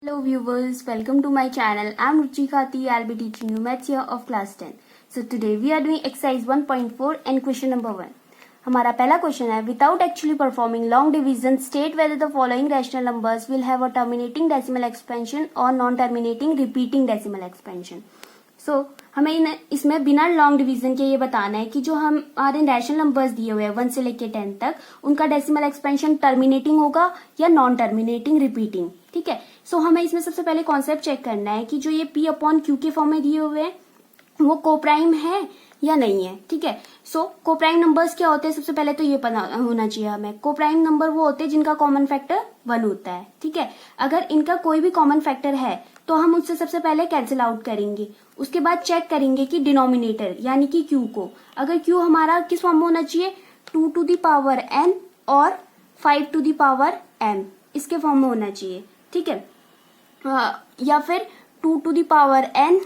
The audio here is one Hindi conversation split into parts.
Hello viewers, welcome to my channel. I'm Ruchi Khati. I'll be teaching you maths here of class 10. So today we are doing exercise 1.4 and question number 1. हमारा पहला क्वेश्चन है, without actually performing long division, state whether the following rational numbers will have a terminating decimal expansion or non-terminating repeating decimal expansion. So हमें इसमें बिना लॉन्ग डिवीजन के ये बताना है कि जो हमारे रैशनल नंबर्स दिए हुए हैं 1 से लेके 10 तक, उनका डेसिमल एक्सपेंशन टर्मिनेटिंग होगा या नॉन टर्मिनेटिंग रिपीटिंग. ठीक है. सो हमें इसमें सबसे पहले कॉन्सेप्ट चेक करना है कि जो ये P अपॉन Q के फॉर्म में दिए हुए हैं वो कोप्राइम है या नहीं है. ठीक है. सो कोप्राइम नंबर्स क्या होते हैं, सबसे पहले तो ये पता होना चाहिए हमें. कोप्राइम नंबर वो होते हैं जिनका कॉमन फैक्टर 1 होता है. ठीक है. अगर इनका कोई भी कॉमन फैक्टर है तो हम उससे सबसे पहले कैंसिल आउट करेंगे. उसके बाद चेक करेंगे कि डिनोमिनेटर यानी कि Q को, अगर Q हमारा किस फॉर्म में होना चाहिए, 2 to the power n और 5 to the power m, इसके फॉर्म में होना चाहिए. ठीक है. या फिर 2 to the power n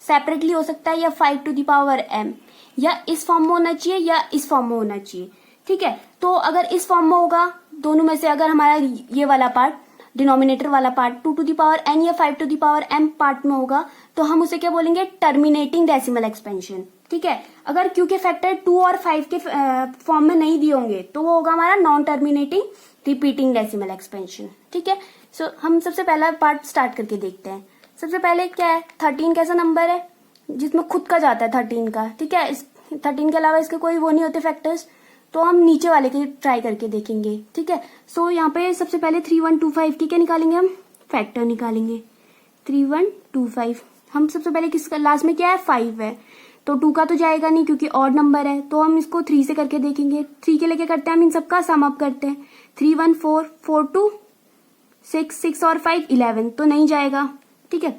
separately हो सकता है, या 5 to the power m, या इस फॉर्म में होना चाहिए या इस फॉर्म में होना चाहिए. ठीक है. तो अगर इस फॉर्म में होगा, दोनों में से अगर हमारा ये वाला पार्ट, डिनोमिनेटर वाला part 2 to the power n या 5 to the power m part में होगा, तो हम उसे क्या बोलेंगे, टर्मिनेटिंग डेसिमल एक्सपेंशन. ठीक है. अगर Q के फैक्टर 2 और 5 के फॉर्म में नहीं दिए होंगे तो वो होगा हमारा non terminating repeating decimal expansion. ठीक है. सो हम सबसे पहला पार्ट स्टार्ट करके देखते हैं. सबसे पहले क्या है, 13 कैसा नंबर है जिसमें खुद का जाता है 13 का. ठीक है. 13 के अलावा इसके कोई वो नहीं होते फैक्टर्स, तो हम नीचे वाले के ट्राई करके देखेंगे. ठीक है. सो यहाँ पे सबसे पहले 3125 की क्या निकालेंगे, हम फैक्टर निकालेंगे. 3125 हम सबसे पहले किसका, लास्ट में क्या है 5 है, तो 2 का तो जाएगा नहीं क्योंकि ऑड नंबर है, तो हम इसको 3 से करके देखेंगे. 3 के लेके करते हैं, हम इन सबका सम अप करते हैं. 3 1 4 4 2 6 6 और 5 11, तो नहीं जाएगा. ठीक है.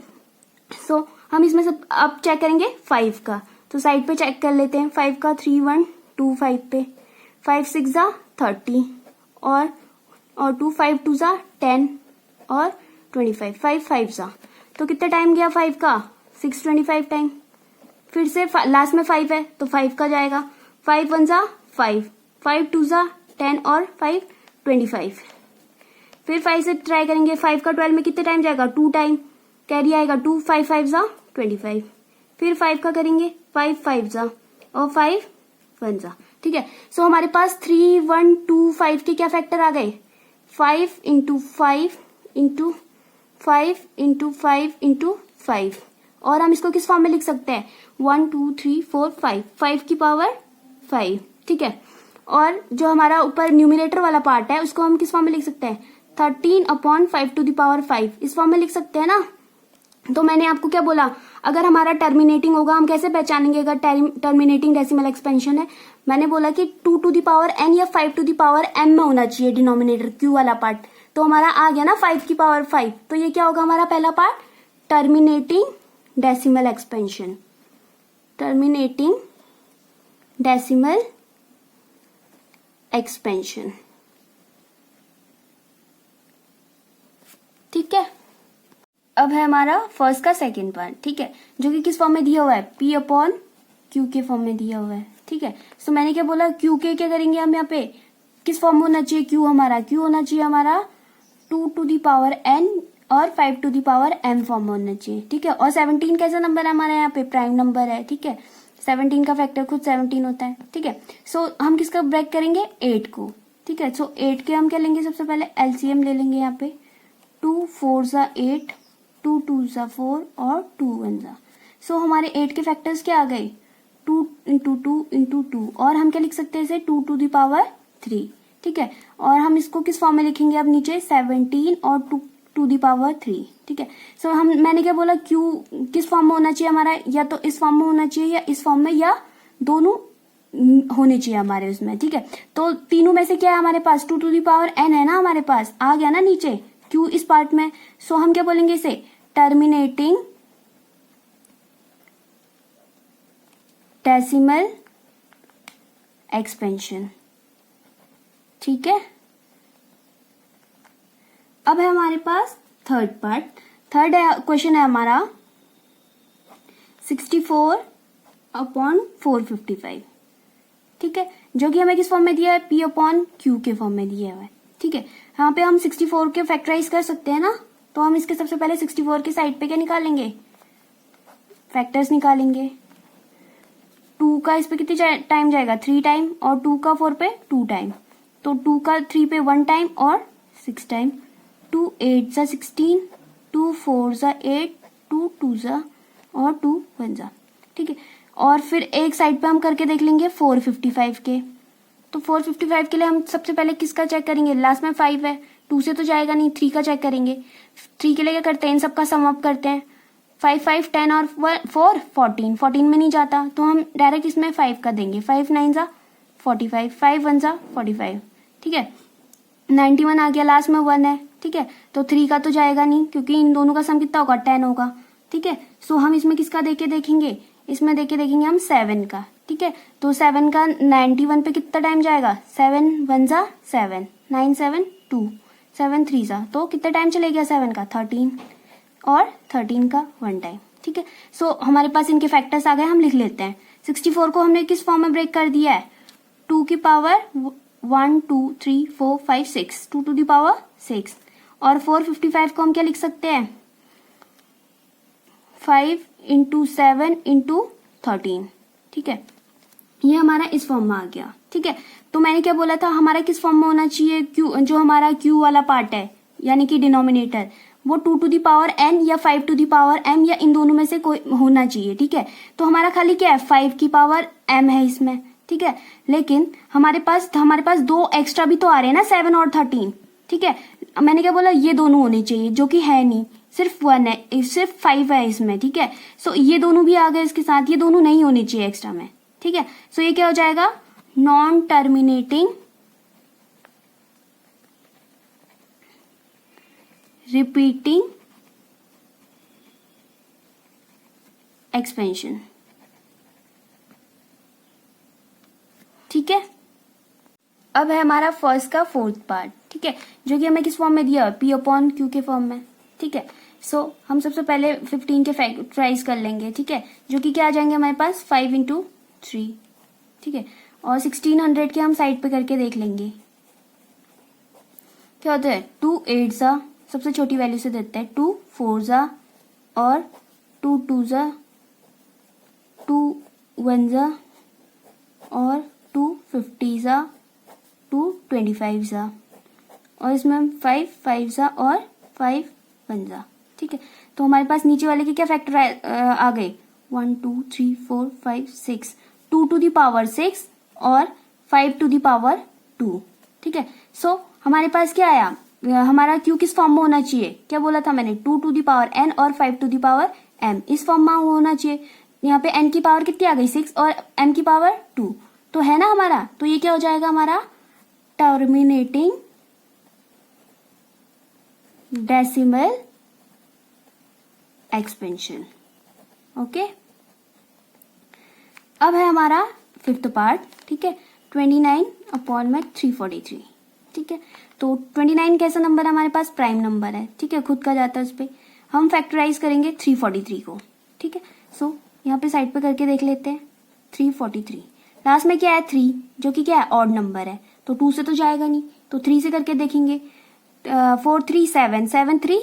सो हम इसमें सब अब चेक करेंगे 5 का, तो साइड पे चेक कर लेते हैं. 5 का 3 1 2 5 पे 5 6 जा 30 और 2 5 2 जा 10 और 25 5 5 जा, तो कितना टाइम गया 5 का, 625 टाइम. फिर से लास्ट में 5 है तो 5 का जाएगा. 5 1 जा 5 5 2 जा 10 और 5 25. फिर 5 से ट्राई करेंगे. 5 का 12 में कितने टाइम जाएगा, 2 टाइम. कैरी आएगा 2 5 5 जा 25. फिर 5 का करेंगे, 5 5 जा और 5 1 जा. ठीक है. सो हमारे पास 3 1 2 5 के क्या फैक्टर आ गए, 5 इंटू 5 इंटू 5 इंटू 5 इंटू 5, और हम इसको किस फॉर्म में लिख सकते हैं, 1 2 3 4 5 5 की पावर 5. ठीक है. और जो हमारा ऊपर न्यूमिनेटर वाला पार्ट है उसको हम किस फॉर्म में लिख सकते हैं, 13 अपॉन 5 टू द पावर 5, इस फॉर्म में लिख सकते हैं ना. तो मैंने आपको क्या बोला, अगर हमारा टर्मिनेटिंग होगा हम कैसे पहचानेंगे अगर टर्मिनेटिंग डेसिमल एक्सपेंशन है. मैंने बोला कि 2 टू द पावर n या 5 टू द पावर m में होना चाहिए डिनोमिनेटर Q वाला पार्ट, तो हमारा आ गया ना 5 की पावर 5, तो ये क्या होगा हमारा पहला part, terminating decimal expansion. Terminating decimal expansion. ठीक है. अब है हमारा फर्स्ट का सेकेंड पार्ट. ठीक है. जो कि किस फॉर्म में दिया हुआ है, P अपॉन Q के फॉर्म में दिया हुआ है. ठीक है. सो मैंने क्या बोला, Q के क्या करेंगे हम यहाँ पे, किस फॉर्म में होना चाहिए Q हमारा, Q होना चाहिए हमारा 2 टू दी पावर n और 5 to the power m form में होना चाहिए. ठीक है. और 17 कैसा नंबर है हमारा, यहाँ पे प्राइम नंबर है. ठीक है. 17 का फैक्टर खुद 17 होता है. ठीक है. सो हम किसका ब्रेक करेंगे, 8 को. ठीक है. सो 8 के हम क्या लेंगे, सबसे पहले LCM ले लेंगे. यहाँ पे 2 4 जा 8 2 2 जा 4 और 2 1 जा. सो हमारे 8 के फैक्टर्स क्या आ गए, 2 इंटू 2 इंटू 2, और हम क्या लिख सकते हैं इसे 2 टू दी पावर 3. ठीक है. और हम इसको किस फॉर्म में लिखेंगे, अब नीचे 17 और 2 टू दी पावर 3. ठीक है. सो मैंने क्या बोला, Q किस फॉर्म में होना चाहिए हमारा, या तो इस फॉर्म में होना चाहिए या इस फॉर्म में, या दोनों होने चाहिए हमारे उसमें. ठीक है. तो तीनों में से क्या है हमारे पास, 2 टू दी पावर n है ना हमारे पास, आ गया ना नीचे Q इस पार्ट में. सो हम क्या बोलेंगे इसे, टर्मिनेटिंग डेसिमल एक्सपेंशन. ठीक है. अब है हमारे पास थर्ड पार्ट. थर्ड क्वेश्चन है हमारा 64 अपॉन 455. ठीक है. जो कि हमें किस फॉर्म में दिया है, P अपॉन Q के फॉर्म में दिया हुआ है. ठीक है. यहाँ पे हम 64 के फैक्टराइज कर सकते हैं ना, तो हम इसके सबसे पहले 64 की साइड पे क्या निकालेंगे, फैक्टर्स निकालेंगे। 2 का इस पे कितनी टाइम जाएगा, 3 टाइम, और 2 का 4 पे 2 टाइम, तो 2 का 3 पे 1 टाइम और 6 टाइम। 2 8 जा 16, 2 4 जा 8, 2 2 जा और 2 1 जा, ठीक है। और फिर एक साइड पे हम करके देख लेंगे 455 के। तो 455 के लिए हम सबसे पहले किसका चेक करेंगे, लास्ट में 5 है, 2 से तो जाएगा नहीं, 3 का चेक करेंगे। 3 के लिए क्या करते हैं, इन सबका सम अप करते हैं। 5 5 10 और 4 14, 14 में नहीं जाता तो हम डायरेक्ट इसमें 5 का देंगे। 5 9 जा 45, 5 1 जा 45, ठीक है। 91 आ गया, लास्ट में 1 है, ठीक है। तो 3 का तो जाएगा नहीं क्योंकि इन दोनों का सम कितना होगा, 10 होगा, ठीक है। सो हम इसमें किसका देके देखेंगे, इसमें देके देखेंगे हम 7 का, ठीक है। तो 7 का 91 पे कितना टाइम जाएगा, 7 1 जा 7, 9 7 2, 7 3 जा, तो कितना टाइम चले गया 7 का, 13, और 13 का 1 टाइम, ठीक है। सो हमारे पास इनके फैक्टर्स आ गए, हम लिख लेते हैं। 64 को हमने किस फॉर्म में ब्रेक कर दिया है, 2 की पावर 1 2 3 4 5 6, 2 टू दी पावर 6। और 455 को हम क्या लिख सकते हैं, 5 इंटू 7 इंटू 13, ठीक है। ये हमारा इस फॉर्म में आ गया, ठीक है। तो मैंने क्या बोला था, हमारा किस फॉर्म में होना चाहिए, क्यू, जो हमारा क्यू वाला पार्ट है यानी कि डिनोमिनेटर, वो 2 टू दी पावर n या 5 टू दी पावर m या इन दोनों में से कोई होना चाहिए, ठीक है। तो हमारा खाली क्या है, 5 की पावर m है इसमें, ठीक है। लेकिन हमारे पास 2 एक्स्ट्रा भी तो आ रहे हैं ना, 7 और 13, ठीक है। मैंने क्या बोला, ये दोनों होने चाहिए, जो कि है नहीं, सिर्फ 1 है, सिर्फ 5 है इसमें, ठीक है। सो ये दोनों भी आ गए इसके साथ, ये दोनों नहीं होने चाहिए एक्स्ट्रा में, ठीक है। सो ये क्या हो जाएगा, नॉन टर्मिनेटिंग रिपीटिंग एक्सपेंशन, ठीक है। अब है हमारा फर्स्ट का 4th पार्ट, ठीक है, जो कि हमें किस फॉर्म में दिया, P अपॉन Q के फॉर्म में, ठीक है। सो हम सबसे पहले 15 के फैक्टराइज कर लेंगे, ठीक है, जो कि क्या आ जाएंगे हमारे पास, 5 इंटू 3, ठीक है। और 1600 के हम साइड पे करके देख लेंगे क्या होता है। 2 8 जा, सबसे छोटी वैल्यू से देते हैं, 2 4 जा और 2 2 जा, 2 1 जा और 2 50 जा, 2 25 जा, और इसमें हम 5 5 जा और 5 1 जा, ठीक है। तो हमारे पास नीचे वाले के क्या फैक्टर आ गए, 1 2 3 4 5 6, 2 टू दी पावर 6 और 5 टू दी पावर 2, ठीक है। सो हमारे पास क्या आया, हमारा क्यू किस फॉर्म में होना चाहिए, क्या बोला था मैंने, 2 टू दी पावर n और 5 टू दी पावर m, इस फॉर्म में होना चाहिए। यहाँ पे n की पावर कितनी आ गई, 6, और m की पावर 2, तो है ना हमारा। तो ये क्या हो जाएगा हमारा, टर्मिनेटिंग डेसिमल एक्सपेंशन, ओके। अब है हमारा 5th पार्ट, ठीक है, 29 अपॉन में 343, ठीक है। तो 29 कैसा नंबर है हमारे पास, प्राइम नंबर है, ठीक है, खुद का जाता है उस पर। हम फैक्टराइज करेंगे 343 को, ठीक है। सो यहाँ पे साइड पे करके देख लेते हैं, 343, लास्ट में क्या है 3, जो कि क्या है, ऑड नंबर है, तो 2 से तो जाएगा नहीं, तो 3 से करके देखेंगे। 4 3 7, 7 3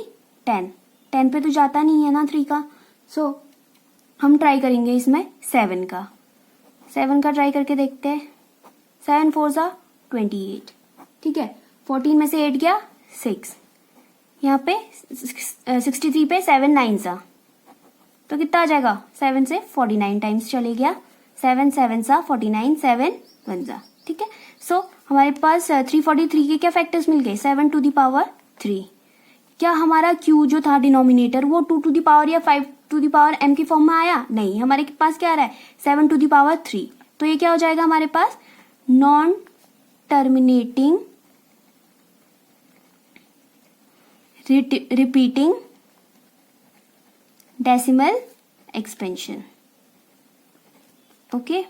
10, 10 पे तो जाता नहीं है ना 3 का। सो हम ट्राई करेंगे इसमें 7 का, 7 का ट्राई करके देखते हैं। 7 4 जा 28, ठीक है। 14 में से 8 गया 6, यहाँ पे 63 पे 7 9 जा, तो कितना आ जाएगा, 7 से 49 टाइम्स चले गया, 7 7 सा 49, 7 1 जा, ठीक है। सो हमारे पास 343 के क्या फैक्टर्स मिल गए, 7 टू दी पावर 3। क्या हमारा Q जो था डिनोमिनेटर, वो 2 टू दी पावर या 5 टू दी पावर m की फॉर्म में आया, नहीं, हमारे पास क्या आ रहा है, 7 टू दी पावर 3। तो ये क्या हो जाएगा हमारे पास, non terminating repeating decimal expansion, okay.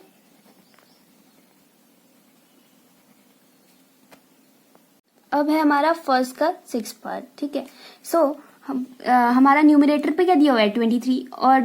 अब है हमारा फर्स्ट का 6th पार्ट, ठीक है। सो हमारा न्यूमिनेटर पे क्या दिया हुआ है 23 और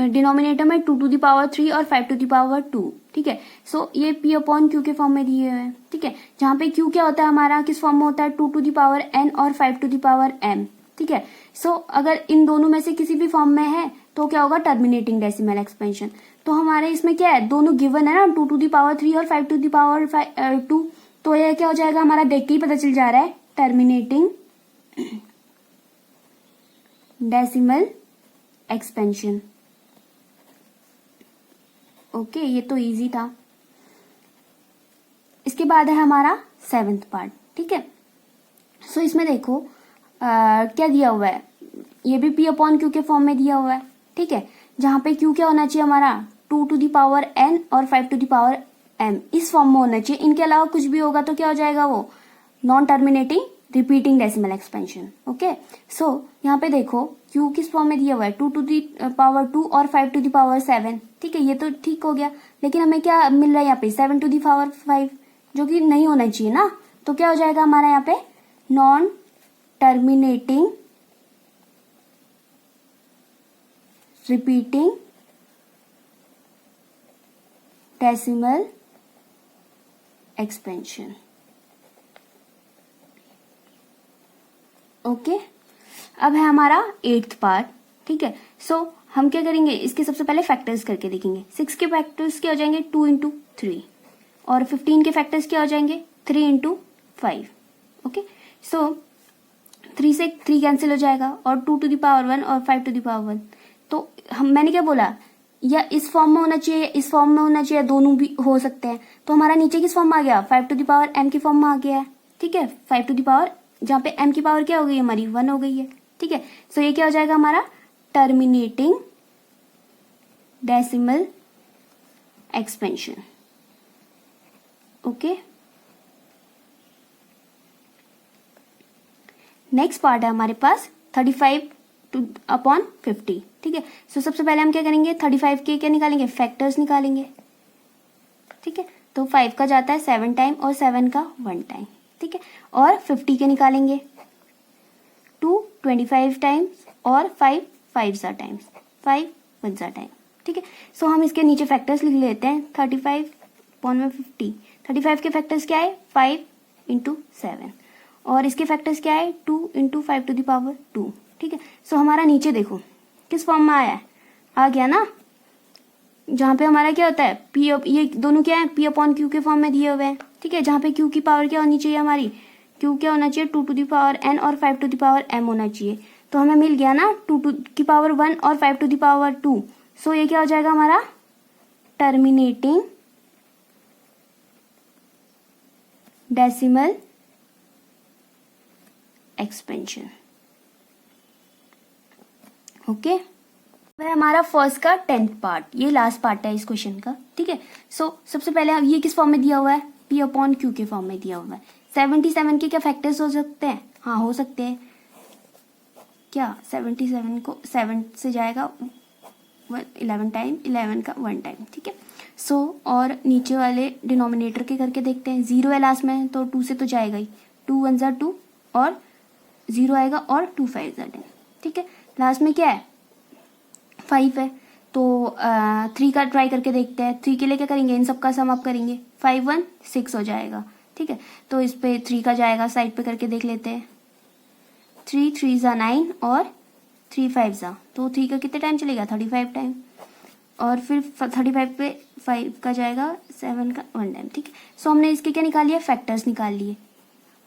डिनोमिनेटर में 2 टू दी पावर 3 और 5 टू दी पावर 2, ठीक है। सो ये P अपॉन Q के फॉर्म में दिए हुए हैं, ठीक है, जहाँ पे Q क्या होता है हमारा, किस फॉर्म में होता है, 2 टू दी पावर n और 5 टू दी पावर m, ठीक है। सो अगर इन दोनों में से किसी भी फॉर्म में है तो क्या होगा, टर्मिनेटिंग डेसिमल एक्सपेंशन। तो हमारे इसमें क्या है, दोनों गिवन है ना, 2⁻³ और 5⁻²। तो यह क्या हो जाएगा हमारा, देख के ही पता चल जा रहा है, टर्मिनेटिंग डेसिमल एक्सपेंशन। ओके, ये तो इजी था। इसके बाद है हमारा 7th पार्ट, ठीक है। सो इसमें देखो क्या दिया हुआ है, ये भी P/Q के फॉर्म में दिया हुआ है, ठीक है। जहां पे Q क्या होना चाहिए हमारा, 2⁻n और 5⁻m इस फॉर्म में होना चाहिए। इनके अलावा कुछ भी होगा तो क्या हो जाएगा, वो non terminating repeating decimal expansion. Okay, so यहाँ पे देखो Q किस फॉर्म में दिया हुआ है, 2⁻2 और 5⁻7, ठीक है, ये तो ठीक हो गया। लेकिन हमें क्या मिल रहा है यहाँ पे, 7⁵, जो कि नहीं होना चाहिए ना। तो क्या हो जाएगा हमारा यहाँ पे, non terminating repeating decimal expansion. Okay, अब है हमारा 8th पार्ट, ठीक है। सो हम क्या करेंगे, इसके सबसे पहले फैक्टर्स करके देखेंगे। 6 के फैक्टर्स क्या हो जाएंगे, 2 × 3, और 15 के फैक्टर्स क्या हो जाएंगे, 3 × 5। ओके, सो 3 से 3 कैंसिल हो जाएगा, और 2⁻1 और 5⁻1। तो मैंने क्या बोला, या इस फॉर्म में होना चाहिए, इस फॉर्म में होना चाहिए, दोनों भी हो सकते हैं। तो हमारा नीचे किस फॉर्म में आ गया, 5⁻m की फॉर्म में आ गया है, ठीक है। 5 जहाँ पे m की पावर क्या हो गई हमारी, 1 हो गई है, ठीक है। सो ये क्या हो जाएगा हमारा, terminating decimal expansion. Okay, next part है हमारे पास 35/50, ठीक है। सो सबसे पहले हम क्या करेंगे, 35 के क्या निकालेंगे, फैक्टर्स निकालेंगे, ठीक है। तो 5 का जाता है 7 टाइम और 7 का 1 टाइम, ठीक है। और 50 के निकालेंगे 2 25 टाइम्स और 5 5 टाइम्स, 5 1 टाइम, ठीक है। सो हम इसके नीचे फैक्टर्स लिख लेते हैं, 35/50। 35 के फैक्टर्स क्या है, 5 × 7, और इसके फैक्टर्स क्या है, 2 × 5⁻2, ठीक है। सो हमारा नीचे देखो किस फॉर्म में आया है, आ गया ना, जहां पे हमारा क्या होता है, ये दोनों क्या है, P/Q के फॉर्म में दिए हुए हैं, ठीक है। जहां पे Q की पावर क्या होनी चाहिए हमारी, Q क्या होना चाहिए, 2⁻n और 5⁻m होना चाहिए। तो हमें मिल गया ना 2⁻1 और 5⁻2। सो ये क्या हो जाएगा हमारा, टर्मिनेटिंग डेसिमल एक्सपेंशन। ओके, वह हमारा फर्स्ट का 10th पार्ट, ये लास्ट पार्ट है इस क्वेश्चन का, ठीक है। सो सबसे पहले ये किस फॉर्म में दिया हुआ है, P/Q के फॉर्म में दिया हुआ है। 77 के क्या फैक्टर्स हो सकते हैं, हाँ हो सकते हैं, क्या 77 को 7 से जाएगा 11 टाइम, 11 का 1 टाइम, ठीक है। सो और नीचे वाले डिनोमिनेटर के करके देखते हैं, 0 है लास्ट में तो 2 से तो जाएगा ही, 2 1 2 और 0 आएगा, और 2 5 10, ठीक है। लास्ट में क्या है, 5 है, तो 3 का ट्राई करके देखते हैं। 3 के लिए क्या करेंगे, इन सबका सम अप करेंगे, 5 1 6 हो जाएगा, ठीक है। तो इस पे 3 का जाएगा, साइड पे करके देख लेते हैं, 3 3 9 और 3 5 तो 3 का कितने टाइम चलेगा, 35 टाइम, और फिर 35 पे 5 का जाएगा, 7 का 1 टाइम, ठीक है। सो हमने इसके क्या निकाल लिया, फैक्टर्स निकाल लिए।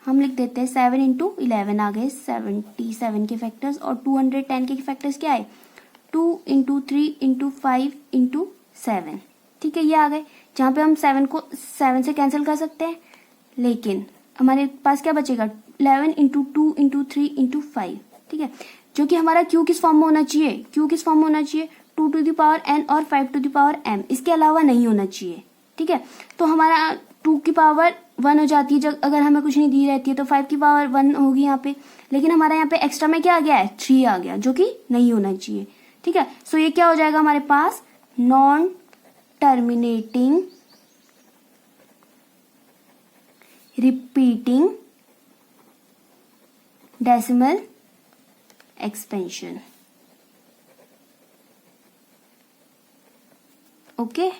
हम लिख देते हैं 7 × 11 आ गए 77 के फैक्टर्स, और 210 के फैक्टर्स क्या है, 2 × 3 × 5 × 7, ठीक है, ये आ गए। जहाँ पे हम 7 को 7 से कैंसिल कर सकते हैं, लेकिन हमारे पास क्या बचेगा, 11 × 2 × 3 × 5, ठीक है। जो कि हमारा Q किस फॉर्म में होना चाहिए, Q किस फॉर्म में होना चाहिए, 2⁻n और 5⁻m, इसके अलावा नहीं होना चाहिए, ठीक है। तो हमारा 2 की पावर 1 हो जाती है, जब अगर हमें कुछ नहीं दी रहती है, तो 5 की पावर 1 होगी यहाँ पे, लेकिन हमारा यहाँ पे एक्स्ट्रा में क्या आ गया है, 3 आ गया, जो कि नहीं होना चाहिए, ठीक है। सो ये क्या हो जाएगा हमारे पास, non terminating repeating decimal expansion. Okay,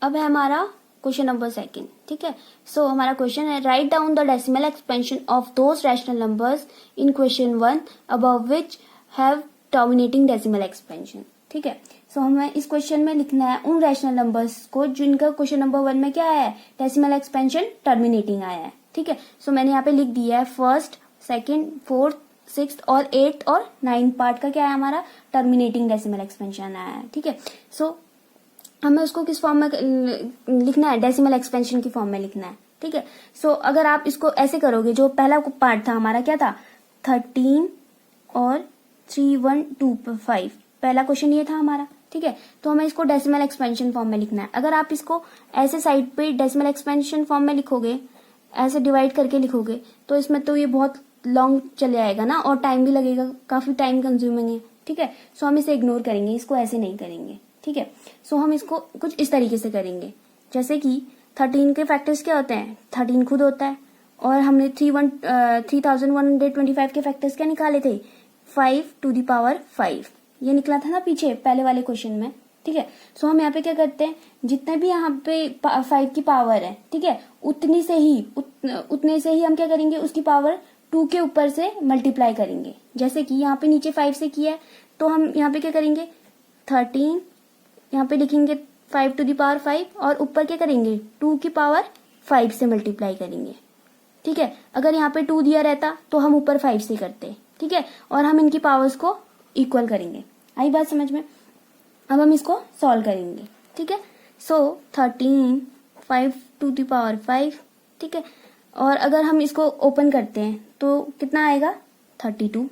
अब है हमारा क्वेश्चन नंबर सेकंड, ठीक है। सो हमारा क्वेश्चन है write down the decimal expansion of those rational numbers in question 1 above which have terminating decimal expansion, ठीक है। सो हमें इस क्वेश्चन में लिखना है उन रैशनल नंबर्स को जिनका क्वेश्चन नंबर 1 में क्या आया है, डेसिमल एक्सपेंशन टर्मिनेटिंग आया है, ठीक है। सो मैंने यहाँ पे लिख दिया है फर्स्ट, सेकंड, फोर्थ, सिक्स्थ और 8th और 9th पार्ट का क्या है हमारा टर्मिनेटिंग डेसिमल एक्सपेंशन आया है, ठीक है। सो हमें उसको किस फॉर्म में लिखना है, डेसिमल एक्सपेंशन की फॉर्म में लिखना है, ठीक है। सो अगर आप इसको ऐसे करोगे, जो पहला पार्ट था हमारा क्या था 13 और 3125, पहला क्वेश्चन ये था हमारा, ठीक है। तो हमें इसको डेसिमल एक्सपेंशन फॉर्म में लिखना है। अगर आप इसको ऐसे साइड पे डेसिमल एक्सपेंशन फॉर्म में लिखोगे, ऐसे डिवाइड करके लिखोगे, तो इसमें तो ये बहुत लॉन्ग चले आएगा ना, और टाइम भी लगेगा, काफी टाइम कंज्यूमिंग है, ठीक है। सो हम इसे इग्नोर करेंगे, इसको ऐसे नहीं करेंगे, ठीक है। सो हम इसको कुछ इस तरीके से करेंगे, जैसे कि 13 के फैक्टर्स क्या होते हैं, 13 खुद होता है, और हमने 3125 के फैक्टर्स क्या निकाले थे, 5 to the power 5, ये निकला था ना पीछे पहले वाले क्वेश्चन में, ठीक है। सो हम यहाँ पे क्या करते हैं, जितने भी यहाँ पे 5 की पावर है, ठीक है, उतने से ही हम क्या करेंगे, उसकी पावर 2 के ऊपर से मल्टीप्लाई करेंगे। जैसे कि यहाँ पे नीचे 5 से किया है, तो हम यहाँ पे क्या करेंगे 13, यहाँ पे लिखेंगे 5 to the power 5, और ऊपर क्या करेंगे 2 की पावर 5 से मल्टीप्लाई करेंगे, ठीक है। अगर यहाँ पे 2 दिया रहता तो हम ऊपर 5 से करते, ठीक है, और हम इनकी पावर्स को इक्वल करेंगे। आई बात समझ में? अब हम इसको सॉल्व करेंगे, ठीक है। सो 13 5 to the power 5, ठीक है, और अगर हम इसको ओपन करते हैं तो कितना आएगा 32,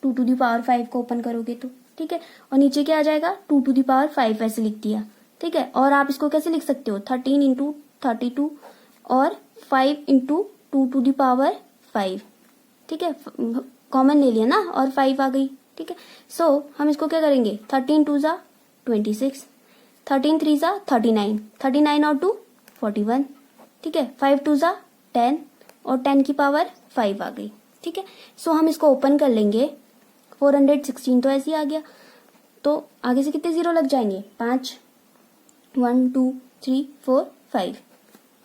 2 to the power 5 को ओपन करोगे तो, ठीक है, और नीचे क्या आ जाएगा 2 to the power 5 ऐसे लिख दिया, ठीक है। और आप इसको कैसे लिख सकते हो 13 into 32 और 5 into 2 to the power 5, ठीक है, कॉमन ले लिया ना और 5 आ गई, ठीक है। सो हम इसको क्या करेंगे 13 2 जा 26, 13 3 जा 39, 39 और 2 41, ठीक है, 5 2 जा 10 और 10 की पावर 5 आ गई, ठीक है। सो हम इसको ओपन कर लेंगे, 416 तो ऐसे ही आ गया, तो आगे से कितने जीरो लग जाएंगे 5, 1 2 3 4 5,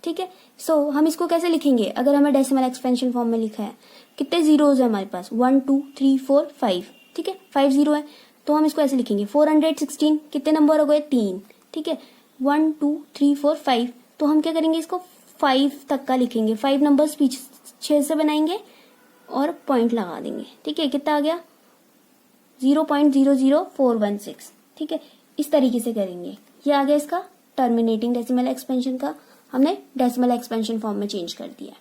ठीक है। सो हम इसको कैसे लिखेंगे, अगर हमें डेसिमल एक्सपेंशन फॉर्म में लिखा है, कितने जीरोज है हमारे पास 1 2 3 4 5, ठीक है, 5 जीरो है, तो हम इसको ऐसे लिखेंगे 416 कितने नंबर हो गए 3, ठीक है, 1 2 3 4 5, तो हम क्या करेंगे इसको 5 तक का लिखेंगे, 5 नंबर्स पीछे से बनाएंगे और पॉइंट लगा देंगे, ठीक है, कितना आ गया 0.00416, ठीक है, इस तरीके से करेंगे। ये आ गया इसका टर्मिनेटिंग डेसिमल एक्सपेंशन का, हमने डेसिमल एक्सपेंशन फॉर्म में चेंज कर दिया।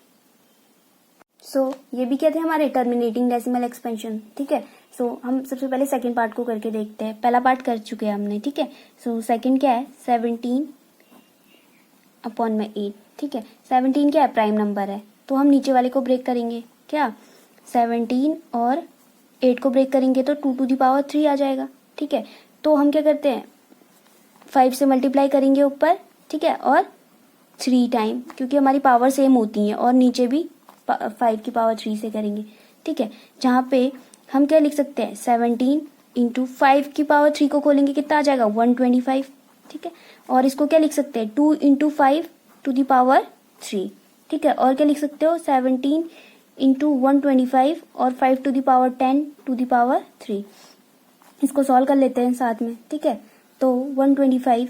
सो ये भी क्या थे हमारे टर्मिनेटिंग डेसिमल एक्सपेंशन, ठीक है। सो हम सबसे पहले सेकंड पार्ट को करके देखते हैं, पहला पार्ट कर चुके हैं हमने, ठीक है। सो सेकंड क्या है 17/8, ठीक है, 17 क्या है प्राइम नंबर है, तो हम नीचे वाले को ब्रेक करेंगे, क्या 17 और 8 को ब्रेक करेंगे तो 2 to the power 3 आ जाएगा, ठीक है। तो हम क्या करते हैं 5 से मल्टीप्लाई करेंगे ऊपर, ठीक है, और 3 टाइम, क्योंकि हमारी पावर सेम होती है, और नीचे भी 5 की पावर 3 से करेंगे, ठीक है। जहाँ पे हम क्या लिख सकते हैं 17 इंटू 5 की पावर 3 को खोलेंगे कितना आ जाएगा 125, ठीक है, और इसको क्या लिख सकते हैं 2 इंटू 5 to the power 3, ठीक है, और क्या लिख सकते हो 17 इंटू 125 और 5 to the power 10 to the power 3, इसको सॉल्व कर लेते हैं साथ में, ठीक है। तो 125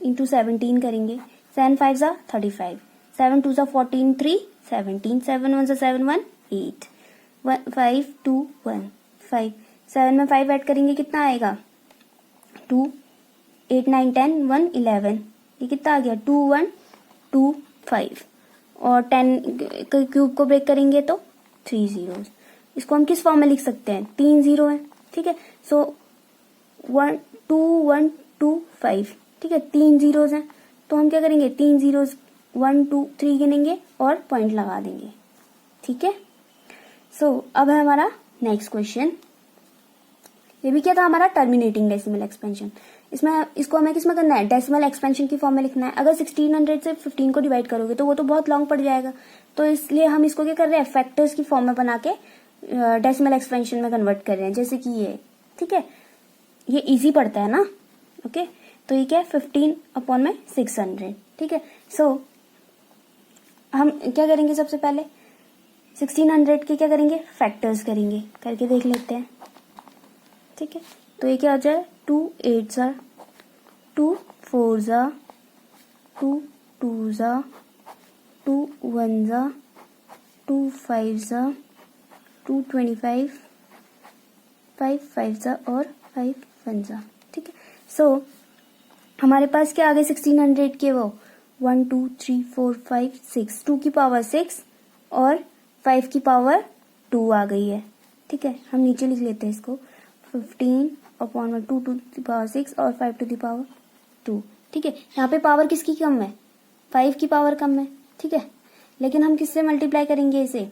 इंटू 17 करेंगे, 7 5 जा 35, 7 2 जा 14 3 17, 7 1 जा 7 1 8, 5 2 1 5, 7 में 5 ऐड करेंगे कितना आएगा 2, 8 9 10 1 11, ये कितना आ गया 2 1 2 5, और 10 क्यूब को ब्रेक करेंगे तो 3 जीरोस। इसको हम किस फॉर्म में लिख सकते हैं 3 जीरो है, ठीक है। सो 1 2 1 2 5, ठीक है, 3 जीरोस हैं, तो हम क्या करेंगे 3 जीरोस 1 2 3 गिनेंगे और पॉइंट लगा देंगे, ठीक है। सो अब है हमारा नेक्स्ट क्वेश्चन, ये भी क्या था हमारा टर्मिनेटिंग डेसिमल एक्सपेंशन। इसमें इसको हमें किसमें करना है डेसिमल एक्सपेंशन की फॉर्म में लिखना है। अगर 1600 से 15 को डिवाइड करोगे तो वो तो बहुत लॉन्ग पड़ जाएगा, तो इसलिए हम इसको क्या कर रहे हैं फैक्टर्स की फॉर्म में बना के डेसिमल एक्सपेंशन में कन्वर्ट कर रहे हैं, जैसे कि ये, ठीक है, ये इजी पड़ता है ना, ओके। तो ये क्या है 15/600, ठीक है। सो हम क्या करेंगे, सबसे पहले 1600 के क्या करेंगे, फैक्टर्स करेंगे, करके देख लेते हैं। ठीक है, तो ये क्या हो जाए, 2 8 ज़ा, 2 4 ज़ा, 2 2 ज़ा, 2 1 ज़ा, 2 5 ज़ा, 2 25, 5 5 ज़ा और 5 1 ज़ा। ठीक है, सो हमारे पास क्या आ गए 1600 के, वो 1 2 3 4 5 6, 2 की पावर 6 और 5 की पावर 2 आ गई है। ठीक है, हम नीचे लिख लेते हैं इसको, 15/2 टू द पावर 6 और 5 टू द पावर 2। ठीक है, यहाँ पे पावर किसकी कम है, 5 की पावर कम है। ठीक है, लेकिन हम किससे मल्टीप्लाई करेंगे इसे,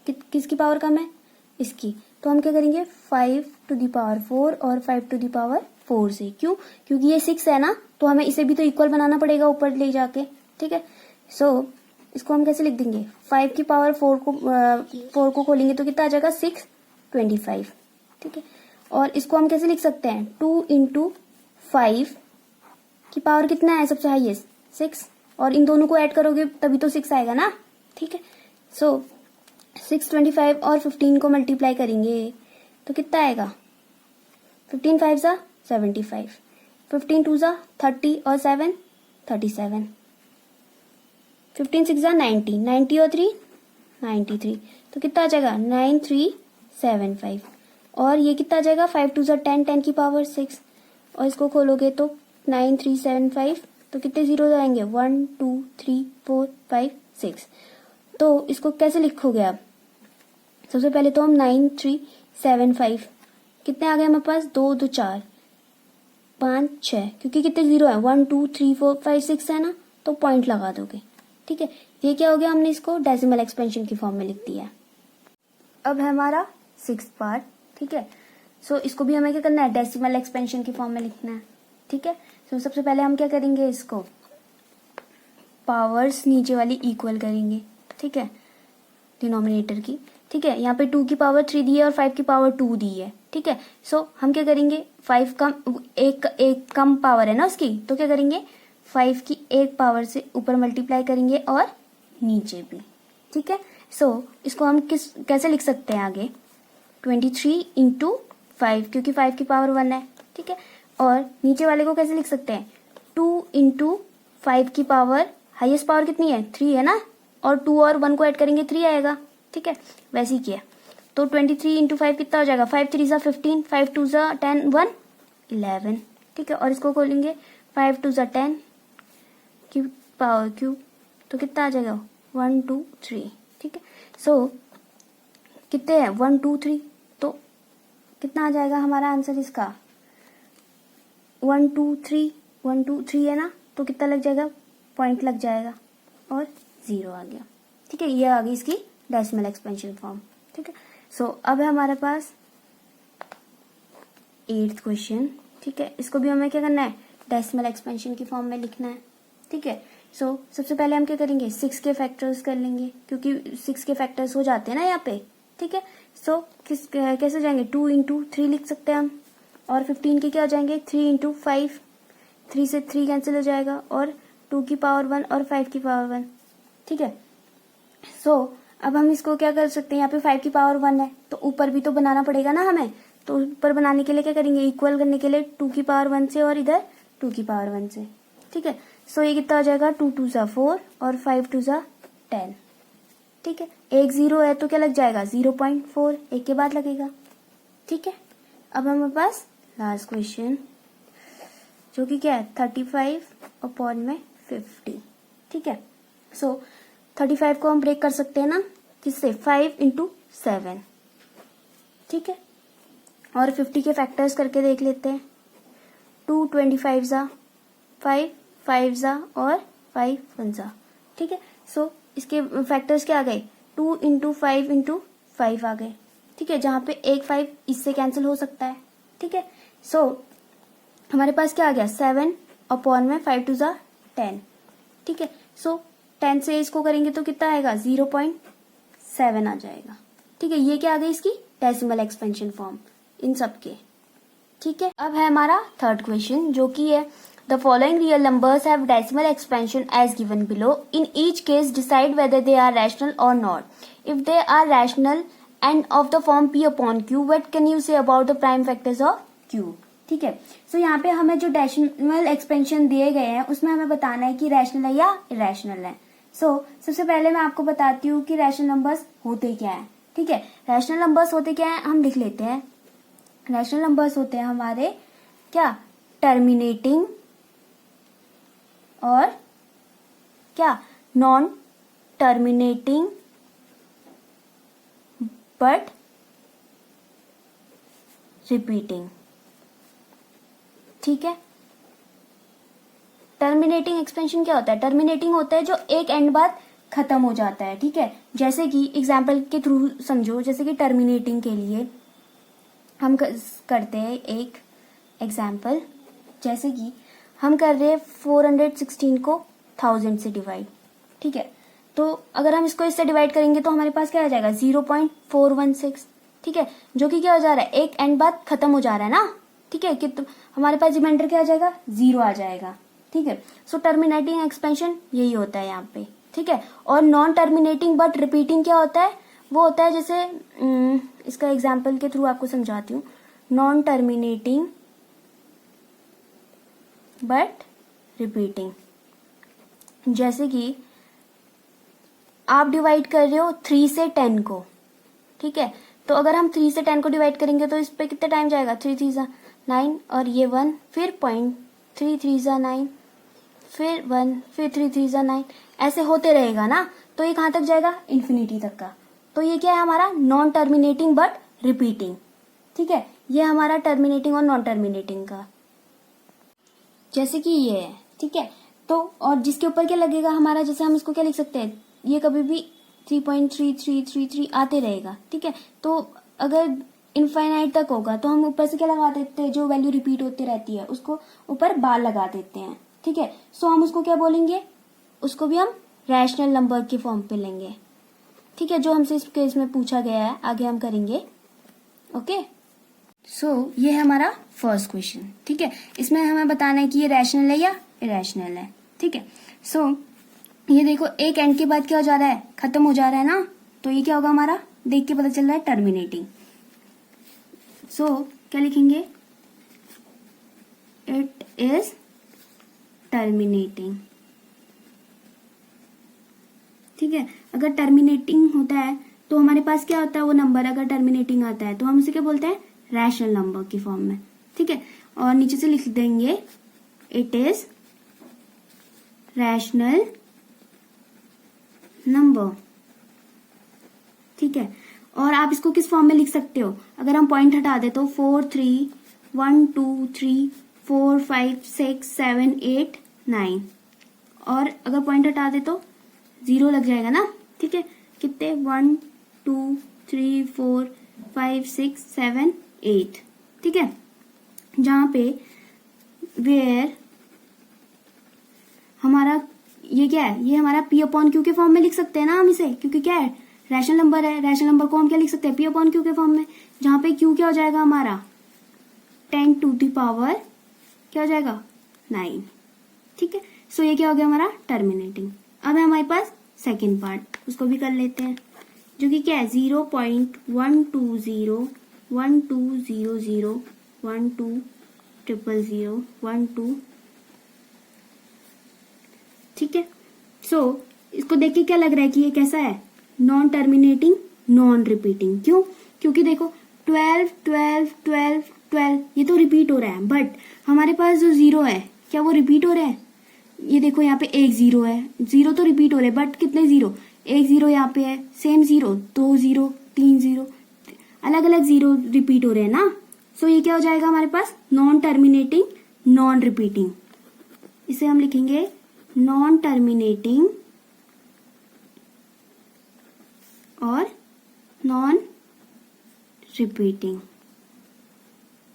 किसकी पावर कम है, इसकी, तो हम क्या करेंगे 5 टू द पावर 4 और 5 टू द पावर 4 से। क्यों, क्योंकि ये 6 है ना, तो हमें इसे भी तो इक्वल बनाना पड़ेगा ऊपर ले जाके। ठीक है, सो इसको हम कैसे लिख देंगे, 5 की पावर 4 को खोलेंगे तो कितना आ जाएगा 625। ठीक है, और इसको हम कैसे लिख सकते हैं, 2 इंटू 5 की पावर कितना है सबसे हाईएस्ट, 6, और इन दोनों को ऐड करोगे तभी तो 6 आएगा ना। ठीक है, सो 625 और 15 को मल्टीप्लाई करेंगे तो कितना आएगा, 15 5 ज़ा 75, 15 2 ज़ा 30 और 7 37, 15 6 ज़ा 90, 90 और 3 93, तो कितना आ जाएगा 9375, और ये कितना आ जाएगा 5 2 ज़ा 10, 10 की पावर 6, और इसको खोलोगे तो 9375, तो कितने जीरो आएंगे, 1 2 3 4 5 6। तो इसको कैसे लिखोगे आप, सबसे पहले तो हम 9375, कितने आ गए हमारे पास, 2 2 4 5 6, क्योंकि कितने जीरो है, 1 2 3 4 5 6 है ना, तो पॉइंट लगा दोगे। ठीक है, ये क्या हो गया, हमने इसको डेसिमल एक्सपेंशन की फॉर्म में लिख दिया है। अब है हमारा 6th पार्ट। ठीक है, सो इसको भी हमें क्या करना है, डेसिमल एक्सपेंशन की फॉर्म में लिखना है। ठीक है, सो सबसे पहले हम क्या करेंगे, इसको पावर्स नीचे वाली इक्वल करेंगे। ठीक है, डिनोमिनेटर की। ठीक है, यहाँ पे 2 की पावर 3 दी है और 5 की पावर 2 दी है। ठीक है, सो हम क्या करेंगे, 5 कम एक कम पावर है ना उसकी, तो क्या करेंगे 5 की एक पावर से ऊपर मल्टीप्लाई करेंगे और नीचे भी। ठीक है, सो इसको हम कैसे लिख सकते हैं आगे, 23 इंटू 5, क्योंकि 5 की पावर 1 है। ठीक है, और नीचे वाले को कैसे लिख सकते हैं, 2 इंटू 5 की पावर, हाईएस्ट पावर कितनी है 3 है ना, और 2 और 1 को ऐड करेंगे 3 आएगा। ठीक है, वैसे ही किया, तो 23 इंटू 5 कितना हो जाएगा, 5 3 ज़ा 15, 5 2 ज़ा 10, 1 11। ठीक है, और इसको खोलेंगे 5 2 ज़ा 10 की पावर क्यूब, तो कितना आ जाएगा 1 2 3। ठीक है, सो कितने हैं 1 2 3, तो कितना आ जाएगा हमारा आंसर इसका, 1 2 3 1 2 3 है ना, तो कितना लग जाएगा, पॉइंट लग जाएगा और 0 आ गया। ठीक है, ये आ गई इसकी डेसिमल एक्सपेंशन फॉर्म। ठीक है, सो अब है हमारे पास 8th क्वेश्चन। ठीक है, इसको भी हमें क्या करना है, डेसिमल एक्सपेंशन की फॉर्म में लिखना है। ठीक है, सो सबसे पहले हम क्या करेंगे, 6 के फैक्टर्स कर लेंगे, क्योंकि 6 के फैक्टर्स हो जाते हैं ना यहाँ पे। ठीक है, सो कैसे जाएंगे, 2 इंटू 3 लिख सकते हैं हम, और 15 के क्या हो जाएंगे 3 इंटू 5, 3 से 3 कैंसिल हो जाएगा, और 2 की पावर 1 और 5 की पावर 1। ठीक है, सो अब हम इसको क्या कर सकते हैं, यहाँ पे 5 की पावर 1 है, तो ऊपर भी तो बनाना पड़ेगा ना हमें, तो ऊपर बनाने के लिए क्या करेंगे, इक्वल करने के लिए 2 की पावर 1 से और इधर 2 की पावर 1 से। ठीक है, सो ये कितना हो जाएगा, 2 2 ज़ा 4 और 5 2 ज़ा 10। ठीक है, एक 0 है तो क्या लग जाएगा 0.4, एक के बाद लगेगा। ठीक है, अब हमारे पास लास्ट क्वेश्चन, जो कि क्या है 35/50। ठीक है, सो 35 को हम ब्रेक कर सकते हैं ना, किससे, 5 इंटू 7। ठीक है, और 50 के फैक्टर्स करके देख लेते हैं, 2 25 ज़ा 5 5 ज़ा और 5 1 ज़ा। ठीक है, सो इसके फैक्टर्स क्या आ गए, 2 इंटू 5 इंटू 5 आ गए। ठीक है, जहाँ पे एक 5 इससे कैंसिल हो सकता है। ठीक है, सो हमारे पास क्या आ गया, 7/में 5 2 ज़ा 10। ठीक है, सो 10 से इसको करेंगे तो कितना आएगा, 0.7 आ जाएगा। ठीक है, ये क्या आ गई इसकी डेसिमल एक्सपेंशन फॉर्म इन सब के। ठीक है, अब है हमारा 3rd क्वेश्चन, जो कि है The following real numbers have decimal expansion as given below. In each case, decide whether they are rational or not. If they are rational and of the form p upon q, what can you say about the prime factors of q? ठीक है, सो यहाँ पे हमें जो डेसिमल एक्सपेंशन दिए गए हैं उसमें हमें बताना है कि रैशनल है या इरेशनल है. सो सबसे पहले मैं आपको बताती हूँ कि रैशनल नंबर्स होते क्या है. ठीक है, रैशनल नंबर्स होते क्या है हम लिख लेते हैं. रैशनल नंबर्स होते हैं हमारे क्या, टर्मिनेटिंग और क्या, नॉन टर्मिनेटिंग बट रिपीटिंग. ठीक है, टर्मिनेटिंग एक्सपेंशन क्या होता है, टर्मिनेटिंग होता है जो एक एंड बाद खत्म हो जाता है. ठीक है, जैसे कि एग्जाम्पल के थ्रू समझो, जैसे कि टर्मिनेटिंग के लिए हम करते हैं एक एग्जाम्पल. जैसे कि हम कर रहे हैं 416 को 1000 से डिवाइड. ठीक है, तो अगर हम इसको इससे डिवाइड करेंगे तो हमारे पास क्या आ जाएगा, 0.416. ठीक है, जो कि क्या हो जा रहा है, एक एंड बाद खत्म हो जा रहा है ना. ठीक है, कि तो हमारे पास रिमाइंडर क्या आ जाएगा, 0 आ जाएगा. ठीक है, सो टर्मिनेटिंग एक्सपेंशन यही होता है यहाँ पे. ठीक है, और नॉन टर्मिनेटिंग बट रिपीटिंग क्या होता है, वो होता है जैसे इसका एग्जाम्पल के थ्रू आपको समझाती हूँ. नॉन टर्मिनेटिंग बट रिपीटिंग, जैसे कि आप डिवाइड कर रहे हो 3 से 10 को. ठीक है, तो अगर हम 3 से 10 को डिवाइड करेंगे तो इस पे कितना टाइम जाएगा, 3 3 जा 9 और ये 1, फिर पॉइंट 3 3 जा 9, फिर 1, फिर 3 3 जा 9, ऐसे होते रहेगा ना. तो ये कहाँ तक जाएगा, इन्फिनिटी तक का. तो ये क्या है हमारा, नॉन टर्मिनेटिंग बट रिपीटिंग. ठीक है, ये हमारा टर्मिनेटिंग और नॉन टर्मिनेटिंग का, जैसे कि ये है. ठीक है, तो और जिसके ऊपर क्या लगेगा हमारा, जैसे हम इसको क्या लिख सकते हैं, ये कभी भी 3.3333 आते रहेगा. ठीक है, तो अगर इनफाइनाइट तक होगा तो हम ऊपर से क्या लगा देते हैं, जो वैल्यू रिपीट होती रहती है उसको ऊपर बार लगा देते हैं. ठीक है, सो हम उसको क्या बोलेंगे, उसको भी हम रैशनल नंबर के फॉर्म पे लेंगे. ठीक है, जो हमसे इस केस में पूछा गया है आगे हम करेंगे. ओके, सो ये है हमारा फर्स्ट क्वेश्चन. ठीक है, इसमें हमें बताना है कि ये रैशनल है या इरेशनल है. ठीक है, सो ये देखो एक एंड के बाद क्या हो जा रहा है, खत्म हो जा रहा है ना. तो ये क्या होगा हमारा, देख के पता चल रहा है टर्मिनेटिंग. सो क्या लिखेंगे, इट इज टर्मिनेटिंग. ठीक है, अगर टर्मिनेटिंग होता है तो हमारे पास क्या होता है, वो नंबर अगर टर्मिनेटिंग आता है तो हम उसे क्या बोलते हैं, रैशनल नंबर की फॉर्म में. ठीक है, और नीचे से लिख देंगे इट इज रैशनल नंबर. ठीक है, और आप इसको किस फॉर्म में लिख सकते हो, अगर हम पॉइंट हटा दे तो 4 3 1 2 3 4 5 6 7 8 9, और अगर पॉइंट हटा दे तो 0 लग जाएगा ना. ठीक है, कितने, 1 2 3 4 5 6 7 8. ठीक है, जहां पे वेयर हमारा ये क्या है, ये हमारा p अपॉन क्यू के फॉर्म में लिख सकते हैं ना हम इसे, क्योंकि क्या है, रैशनल नंबर है. रैशनल नंबर को हम क्या लिख सकते हैं, p अपॉन क्यू के फॉर्म में, जहां पे q क्या हो जाएगा हमारा 10 टू द पावर क्या हो जाएगा 9. ठीक है, सो ये क्या हो गया हमारा टर्मिनेटिंग. अब है हमारे पास सेकेंड पार्ट, उसको भी कर लेते हैं, जो कि क्या है 0.120 1200 1200 12. ठीक है, सो इसको देख के क्या लग रहा है कि ये कैसा है, नॉन टर्मिनेटिंग नॉन रिपीटिंग. क्यों, क्योंकि देखो 12 12 12 12 ये तो रिपीट हो रहा है, बट हमारे पास जो 0 है क्या वो रिपीट हो रहा है. ये देखो यहाँ पे एक 0 है, 0 तो रिपीट हो रहे हैं, बट कितने 0, एक 0 यहाँ पे है, सेम 0 2 0 3 0, अलग अलग 0 रिपीट हो रहे हैं ना. सो ये क्या हो जाएगा हमारे पास, नॉन टर्मिनेटिंग नॉन रिपीटिंग. इसे हम लिखेंगे नॉन टर्मिनेटिंग और नॉन रिपीटिंग.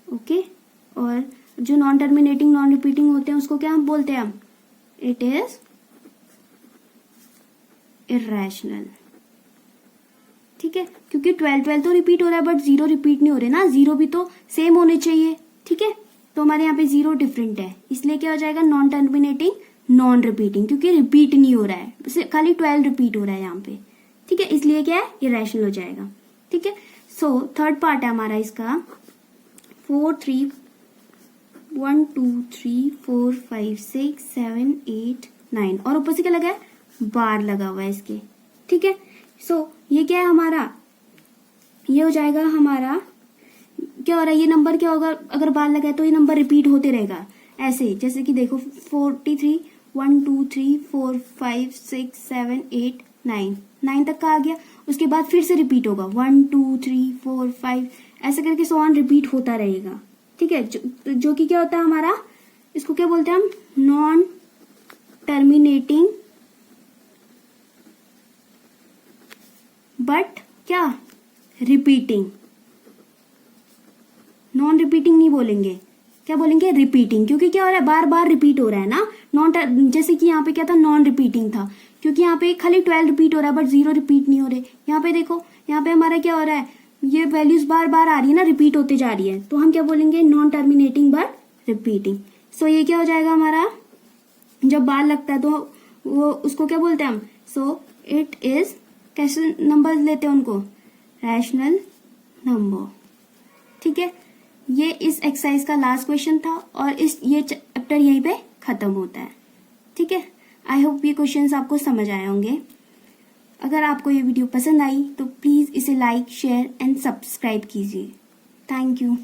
ओके, और जो नॉन टर्मिनेटिंग नॉन रिपीटिंग होते हैं उसको क्या हम बोलते हैं, हम इट इज इरेशनल. ठीक है, क्योंकि 12 12 तो रिपीट हो रहा है बट 0 रिपीट नहीं हो रहे ना, 0 भी तो सेम होने चाहिए. ठीक है, तो हमारे यहाँ पे 0 डिफरेंट है, इसलिए क्या हो जाएगा नॉन टर्मिनेटिंग नॉन रिपीटिंग, क्योंकि रिपीट नहीं हो रहा है, खाली 12 रिपीट हो रहा है यहाँ पे, ठीक है, इसलिए क्या है इरेशनल हो जाएगा, ठीक है। सो थर्ड पार्ट है हमारा इसका 4 3 1 2 3 4 5 6 7 8 9 और ऊपर से क्या लगा है बार लगा हुआ है इसके, ठीक है। सो ये क्या है हमारा, ये हो जाएगा हमारा क्या हो रहा है, ये नंबर क्या होगा अगर बार लगा है तो ये नंबर रिपीट होते रहेगा ऐसे, जैसे कि देखो 43 1 2 3 4 5 6 7 8 9 तक का आ गया, उसके बाद फिर से रिपीट होगा 1 2 3 4 5 ऐसे करके सो ऑन रिपीट होता रहेगा, ठीक है। जो कि क्या होता है हमारा, इसको क्या बोलते हैं हम, नॉन टर्मिनेटिंग बट क्या रिपीटिंग, नॉन रिपीटिंग नहीं बोलेंगे, क्या बोलेंगे रिपीटिंग, क्योंकि क्या हो रहा है बार बार रिपीट हो रहा है ना, जैसे कि यहाँ पे क्या था नॉन रिपीटिंग था, क्योंकि यहाँ पे खाली 12 रिपीट हो रहा है बट 0 रिपीट नहीं हो रहे। यहाँ पे देखो, यहाँ पे हमारा क्या हो रहा है, ये वैल्यूज बार बार आ रही है ना, रिपीट होते जा रही है, तो हम क्या बोलेंगे नॉन टर्मिनेटिंग बट रिपीटिंग। सो ये क्या हो जाएगा हमारा, जब बार लगता है तो वो उसको क्या बोलते हैं हम, सो इट इज, कैसे नंबर लेते हैं उनको, रैशनल नंबर, ठीक है। ये इस एक्सरसाइज का लास्ट क्वेश्चन था और ये चैप्टर यहीं पे खत्म होता है, ठीक है। आई होप ये क्वेश्चंस आपको समझ आए होंगे। अगर आपको ये वीडियो पसंद आई तो प्लीज इसे लाइक शेयर एंड सब्सक्राइब कीजिए। Thank you.